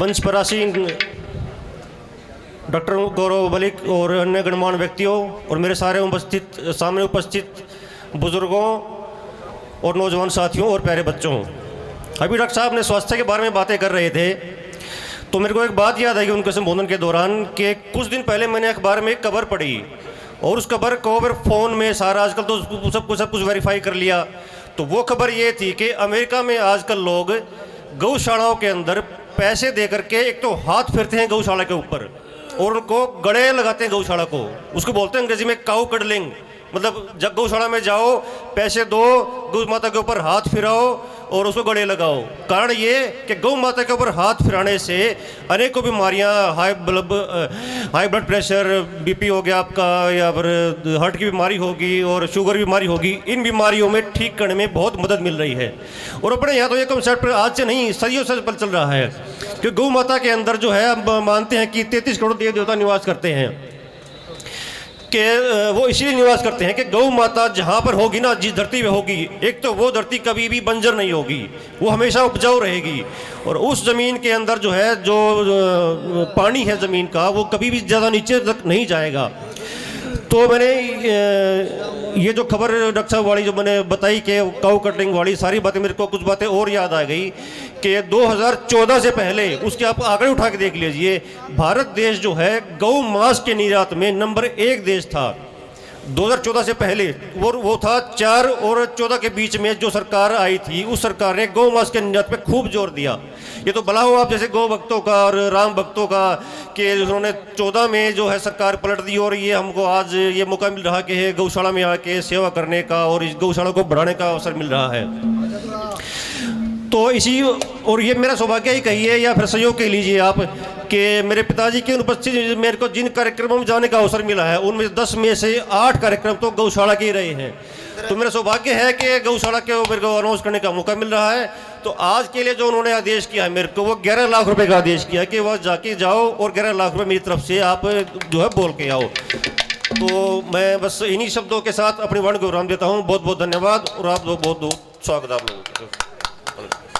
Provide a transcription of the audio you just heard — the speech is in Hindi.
मंच पर आसीन डॉक्टर गौरव मलिक और अन्य गणमान्य व्यक्तियों और मेरे सारे सामने उपस्थित बुजुर्गों और नौजवान साथियों और प्यारे बच्चों, अभी डॉक्टर साहब ने स्वास्थ्य के बारे में बातें कर रहे थे तो मेरे को एक बात याद आई उनके संबोधन के दौरान कि कुछ दिन पहले मैंने अखबार में एक खबर पढ़ी और उस खबर को फिर फ़ोन में सारा आजकल तो सब कुछ वेरीफाई कर लिया। तो वो खबर ये थी कि अमेरिका में आजकल लोग गौशालाओं के अंदर पैसे दे करके एक तो हाथ फेरते हैं गौशाला के ऊपर और उनको गले लगाते हैं गौशाला को, उसको बोलते हैं अंग्रेजी में काऊ कडलिंग। मतलब जब गौशाला में जाओ पैसे दो, गौ माता के ऊपर हाथ फिराओ और उसको गले लगाओ। कारण ये कि गौ माता के ऊपर हाथ फिराने से अनेकों बीमारियां, हाई ब्लड प्रेशर, बीपी हो गया आपका, या फिर हार्ट की बीमारी होगी और शुगर बीमारी होगी, इन बीमारियों में ठीक करने में बहुत मदद मिल रही है। और अपने यहाँ तो ये कंसेप्ट आज से नहीं सदियों से चल रहा है कि गौ माता के अंदर जो है हम मानते हैं कि 33 करोड़ देवी देवता निवास करते हैं कि वो इसीलिए निवास करते हैं कि गौ माता जहाँ पर होगी ना, जिस धरती पे होगी, एक तो वो धरती कभी भी बंजर नहीं होगी, वो हमेशा उपजाऊ रहेगी और उस ज़मीन के अंदर जो है जो पानी है ज़मीन का वो कभी भी ज़्यादा नीचे तक नहीं जाएगा। तो मैंने ये जो खबर डॉक्टर साहब वाली जो मैंने बताई कि काऊ कटलिंग वाली सारी बातें, मेरे को कुछ बातें और याद आ गई कि 2014 से पहले उसके आप आंकड़े उठा के देख लीजिए, भारत देश जो है गौ मांस के निर्यात में नंबर 1 देश था 2014 से पहले। वो था 4 और 14 के बीच में जो सरकार आई थी उस सरकार ने गौ मांस के निर्यात पे खूब जोर दिया। ये तो भला हो आप जैसे गौ भक्तों का और राम भक्तों का कि उन्होंने 14 में जो है सरकार पलट दी और ये हमको आज ये मौका मिल रहा कि गौशाला में आके सेवा करने का और इस गौशाला को बढ़ाने का अवसर मिल रहा है। तो इसी और ये मेरा सौभाग्य ही कहिए या फिर सहयोग कह लीजिए आप कि मेरे पिताजी की उपस्थिति मेरे को जिन कार्यक्रमों में जाने का अवसर मिला है उनमें 10 में से 8 कार्यक्रम तो गौशाला के ही रहे हैं। तो मेरा सौभाग्य है कि गौशाला के मेरे को अनाउंस करने का मौका मिल रहा है। तो आज के लिए जो उन्होंने आदेश किया है मेरे को, वो 11 लाख रुपए का आदेश किया कि वह जाके जाओ और 11 लाख रुपए मेरी तरफ से आप जो है बोल के आओ। तो मैं बस इन्हीं शब्दों के साथ अपनी वाणी को विराम देता हूँ। बहुत बहुत धन्यवाद और आप लोग बहुत बहुत स्वागत आप लोगों का।